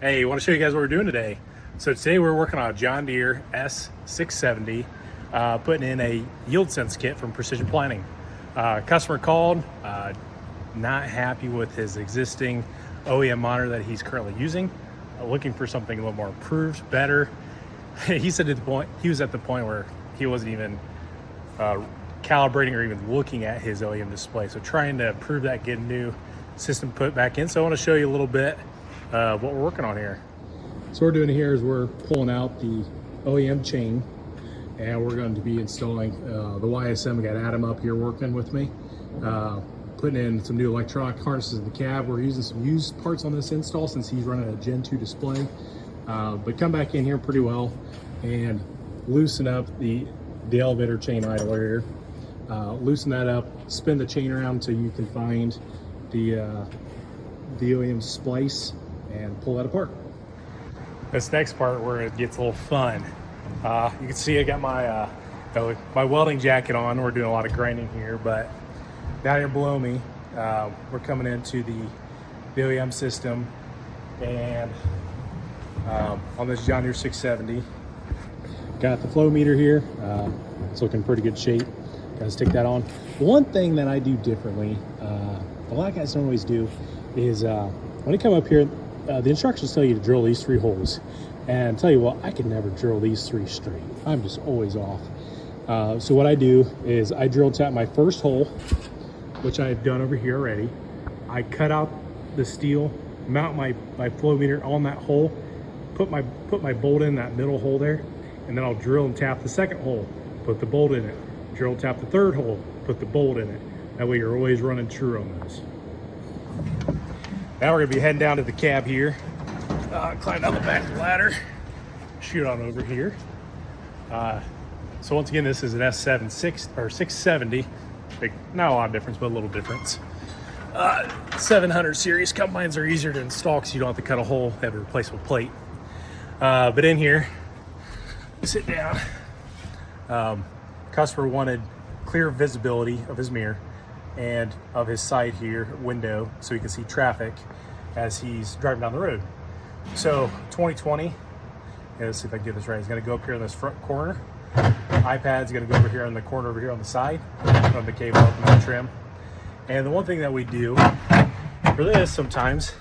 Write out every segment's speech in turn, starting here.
Hey, I want to show you guys what we're doing today. So today we're working on a John Deere S670, putting in a YieldSense kit from Precision Planting. Customer called, not happy with his existing OEM monitor that he's currently using, looking for something a little more improved, better. He said he was at the point where he wasn't even calibrating or even looking at his OEM display. So trying to improve that, get a new system put back in. So I want to show you a little bit what we're working on here. So what we're doing here is we're pulling out the OEM chain, and we're going to be installing the YSM. We got Adam up here working with me, putting in some new electronic harnesses in the cab. We're using some used parts on this install since he's running a Gen 2 display, but come back in here pretty well and loosen up the elevator chain right over here. Loosen that up, spin the chain around until you can find the OEM splice and pull that apart. This next part where it gets a little fun. You can see I got my my welding jacket on. We're doing a lot of grinding here, but down here below me, we're coming into the OEM system, and on this John Deere 670, got the flow meter here. It's looking pretty good shape. Gotta stick that on. One thing that I do differently, a lot of guys don't always do, is when you come up here, the instructions tell you to drill these 3 holes. And tell you what, I can never drill these 3 straight. I'm just always off. So what I do is I drill tap my first hole, which I've done over here already. I cut out the steel, mount my flow meter on that hole, put my bolt in that middle hole there, and then I'll drill and tap the second hole, put the bolt in it, drill tap the third hole, put the bolt in it. That way you're always running true on those. Now we're gonna be heading down to the cab here. Climb down the back ladder, shoot on over here. So once again, this is an S670. Not a lot of difference, but a little difference. 700 series combines are easier to install because you don't have to cut a hole, they have a replaceable plate. But in here, sit down. Customer wanted clear visibility of his mirror and of his side here window so he can see traffic as he's driving down the road. So 2020, let's see if I can get this right. He's gonna go up here in this front corner. iPad's gonna go over here in the corner over here on the side, run the cable up and the trim. And the one thing that we do for this sometimes,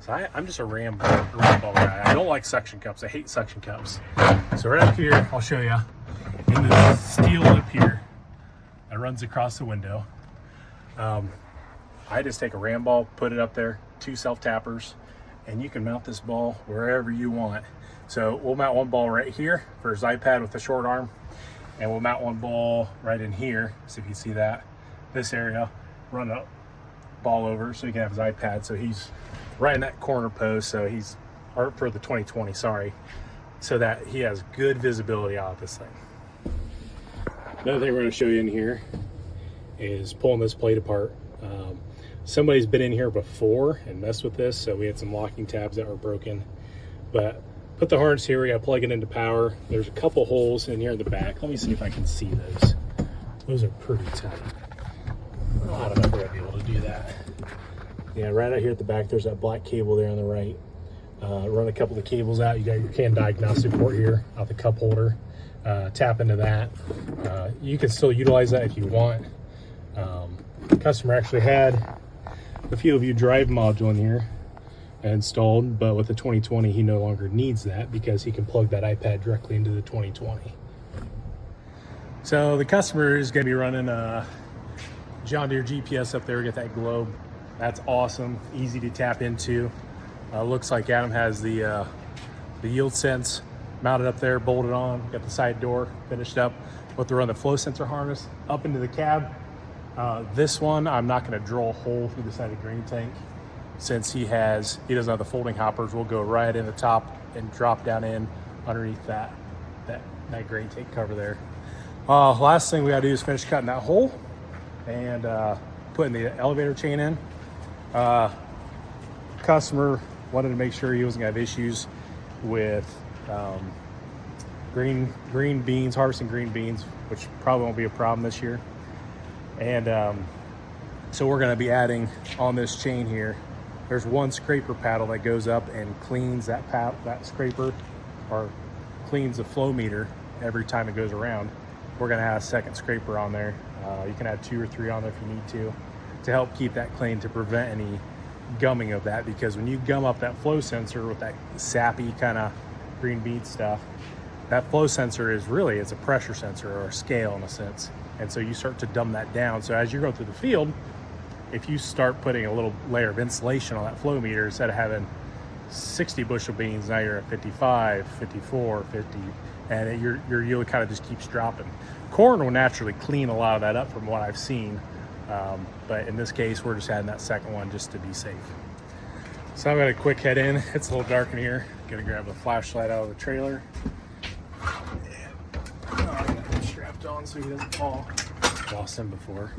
so I'm just a Rambo guy. I don't like suction cups. I hate suction cups. So right up here, I'll show you, in this steel lip here that runs across the window, I just take a ram ball, put it up there, 2 self-tappers, and you can mount this ball wherever you want. So we'll mount one ball right here for his iPad with the short arm, and we'll mount one ball right in here, so if you see that, this area, run a ball over so he can have his iPad, so he's right in that corner post, so he's, or for the 2020, sorry, so that he has good visibility out of this thing. Another thing we're going to show you in here is pulling this plate apart. Somebody's been in here before and messed with this, so we had some locking tabs that were broken. But put the harness here, we got to plug it into power. There's a couple holes in here in the back. Let me see if I can see those. Those are pretty tight. I don't know if we're going to be able to do that. Yeah, right out here at the back, there's that black cable there on the right. Run a couple of the cables out. You got your CAN diagnostic port here out the cup holder. Tap into that. You can still utilize that if you want. The customer actually had a few of you drive module in here installed, but with the 2020 he no longer needs that because he can plug that iPad directly into the 2020. So the customer is going to be running a John Deere GPS up there, get that globe. That's awesome, easy to tap into. Looks like Adam has the YieldSense mounted up there, bolted on, got the side door finished up. We'll have to run the flow sensor harness up into the cab. This one, I'm not going to drill a hole through the side of the grain tank since he doesn't have the folding hoppers. We'll go right in the top and drop down in underneath that grain tank cover there. Last thing we got to do is finish cutting that hole and putting the elevator chain in. Customer wanted to make sure he wasn't going to have issues with green beans, harvesting green beans, which probably won't be a problem this year. And so we're going to be adding on this chain here there's one scraper paddle that goes up and cleans that scraper, or cleans the flow meter every time it goes around. We're gonna have a second scraper on there. You can add 2 or 3 on there if you need to help keep that clean, to prevent any gumming of that, because when you gum up that flow sensor with that sappy kind of green bead stuff, that flow sensor is really, it's a pressure sensor or a scale in a sense. And so you start to dumb that down. So as you go through the field, if you start putting a little layer of insulation on that flow meter, instead of having 60 bushel beans, now you're at 55, 54, 50, and your yield kind of just keeps dropping. Corn will naturally clean a lot of that up from what I've seen. But in this case, we're just adding that second one just to be safe. So I'm gonna quick head in. It's a little dark in here. Gonna grab the flashlight out of the trailer. And I got him strapped on so he doesn't fall. Lost him before.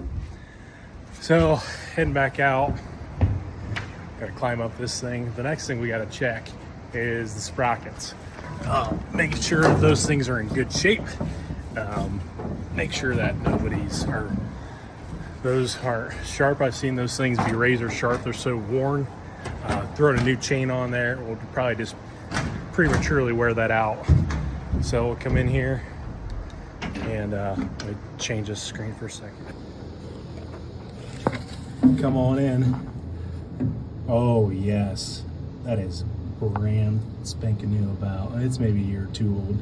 So heading back out, gotta climb up this thing. The next thing we gotta check is the sprockets. Making sure those things are in good shape. Make sure that those are sharp. I've seen those things be razor sharp. They're so worn. Throwing a new chain on there will probably just prematurely wear that out. So we'll come in here and let me change this screen for a second. Come on in. Oh yes, that is brand spanking new. About, it's maybe a year or 2 old.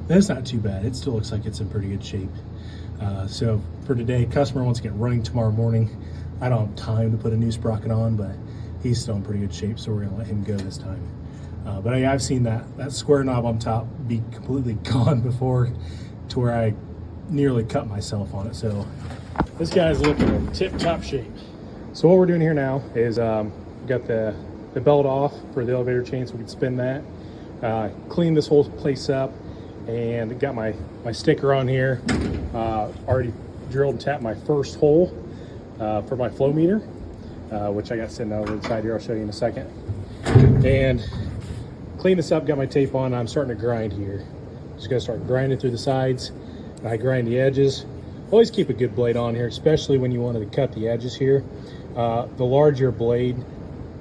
That's not too bad. It still looks like it's in pretty good shape. So for today, customer wants to get running tomorrow morning. I don't have time to put a new sprocket on, but he's still in pretty good shape, so we're gonna let him go this time. But I've seen that square knob on top be completely gone before, to where I nearly cut myself on it. So this guy's looking in tip-top shape. So what we're doing here now is got the belt off for the elevator chain so we can spin that. Clean this whole place up, and got my sticker on here. Already drilled and tapped my first hole for my flow meter, which I got sitting over the side here. I'll show you in a second. And clean this up, got my tape on. I'm starting to grind here. Just gonna start grinding through the sides. And I grind the edges. Always keep a good blade on here, especially when you wanted to cut the edges here. The larger blade,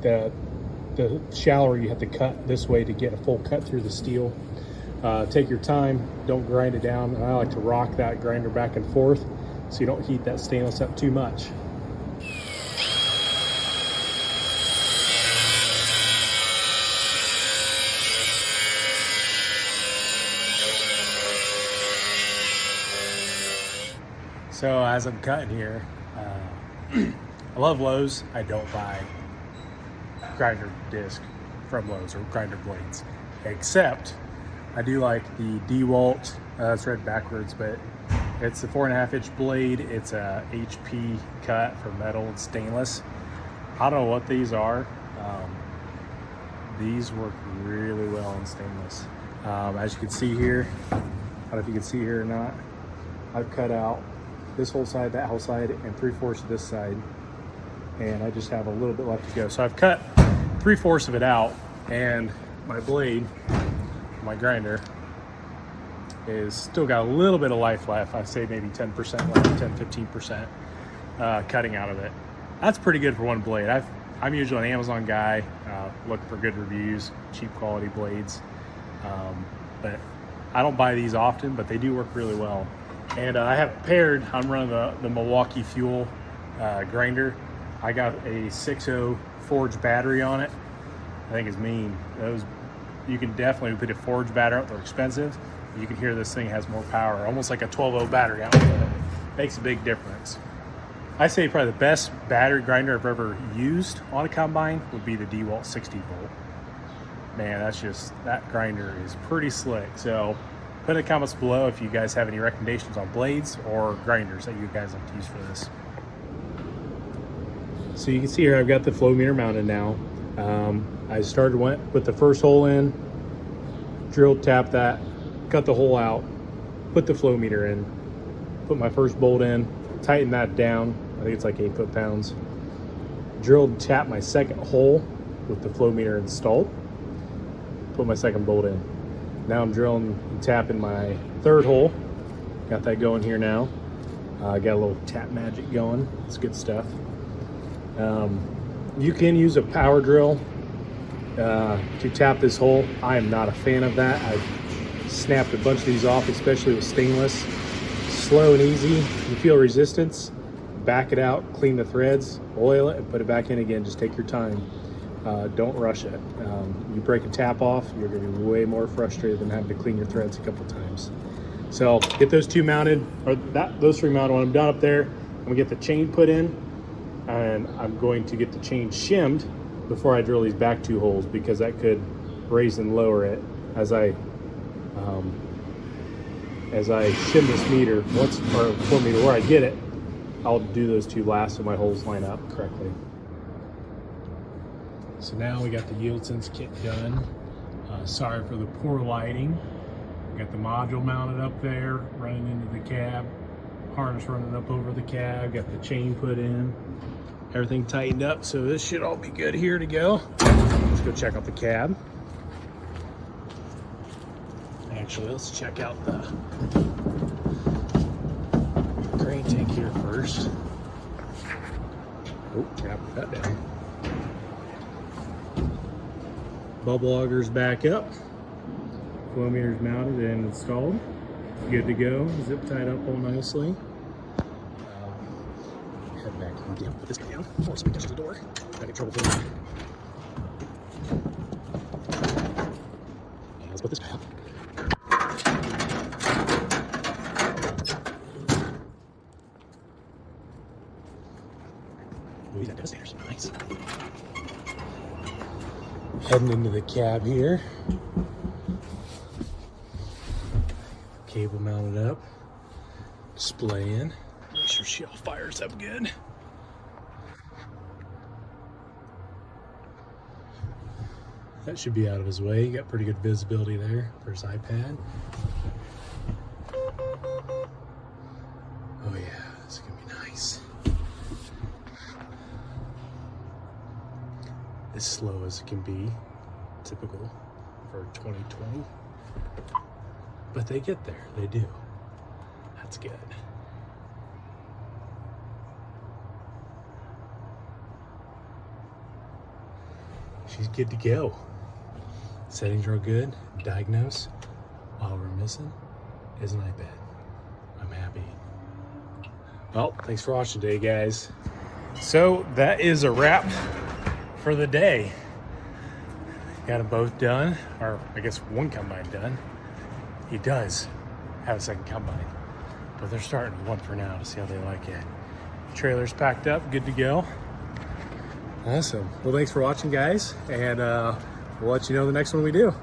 the shallower you have to cut this way to get a full cut through the steel. Take your time, don't grind it down. And I like to rock that grinder back and forth so you don't heat that stainless up too much. So as I'm cutting here, I love Lowe's. I don't buy grinder disc from Lowe's or grinder blades, except I do like the DeWalt, it's read backwards, but it's a 4.5-inch blade. It's a HP cut for metal and stainless. I don't know what these are. These work really well in stainless. As you can see here, I don't know if you can see here or not, I've cut out this whole side, that whole side, and 3/4 of this side. And I just have a little bit left to go. So I've cut 3/4 of it out, and my blade, my grinder, is still got a little bit of life left. I'd say maybe 10% left, 10-15% cutting out of it. That's pretty good for one blade. I'm usually an Amazon guy, looking for good reviews, cheap quality blades. But I don't buy these often, but they do work really well. And I have paired, I'm running the Milwaukee Fuel grinder. I got a 6.0 forged battery on it. I think it's mean. You can definitely put a forged battery out. They're expensive. You can hear this thing has more power, almost like a 12-0 battery out there. Makes a big difference. I say probably the best battery grinder I've ever used on a combine would be the DeWalt 60 volt. Man, that grinder is pretty slick. So put in the comments below if you guys have any recommendations on blades or grinders that you guys like to use for this. So you can see here I've got the flow meter mounted now. I went with the first hole in, drilled, tapped that, cut the hole out, put the flow meter in, put my first bolt in, tighten that down. I think it's like 8 foot-pounds. Drilled and tapped my second hole with the flow meter installed, put my second bolt in. Now I'm drilling and tapping my third hole. Got that going here now. Got a little tap magic going. It's good stuff. You can use a power drill to tap this hole. I am not a fan of that. I've snapped a bunch of these off, especially with stainless. Slow and easy. You feel resistance, back it out, clean the threads, oil it, and put it back in again. Just take your time. Don't rush it. You break a tap off, you're going to be way more frustrated than having to clean your threads a couple times. So get those two mounted, or those three mounted. When I'm done up there, I'm going to get the chain put in, and I'm going to get the chain shimmed before I drill these back two holes, because that could raise and lower it as I shim this meter. Once, or 4 meter, where I get it, I'll do those two last so my holes line up correctly. So now we got the YieldSense kit done. Sorry for the poor lighting. We got the module mounted up there, running into the cab, harness running up over the cab, got the chain put in, everything tightened up, so this should all be good here to go. Let's go check out the cab. Actually, let's check out the crane tank here first. Oh, gotta put that down. Bubble auger's back up. Flow meter's mounted and installed. Good to go. Zip tied up all nicely. Head back and down. Put this guy down before somebody touches the door. I get trouble for that. And let's put this guy up. Ooh, he's got devastators. Nice. Heading into the cab here. Cable mounted up. Display in. Make sure she all fires up good. That should be out of his way. You got pretty good visibility there for his iPad. Oh yeah, this is gonna be nice. As slow as it can be, typical for 2020. But they get there, they do. That's good. She's good to go. Settings are good. Diagnose. All we're missing is an iPad. I'm happy. Well, thanks for watching today, guys. So that is a wrap for the day. Got them both done, or I guess one combine done. He does have a second combine, but they're starting with one for now to see how they like it. Trailer's packed up, good to go. Awesome. Well, thanks for watching, guys, and we'll let you know the next one we do.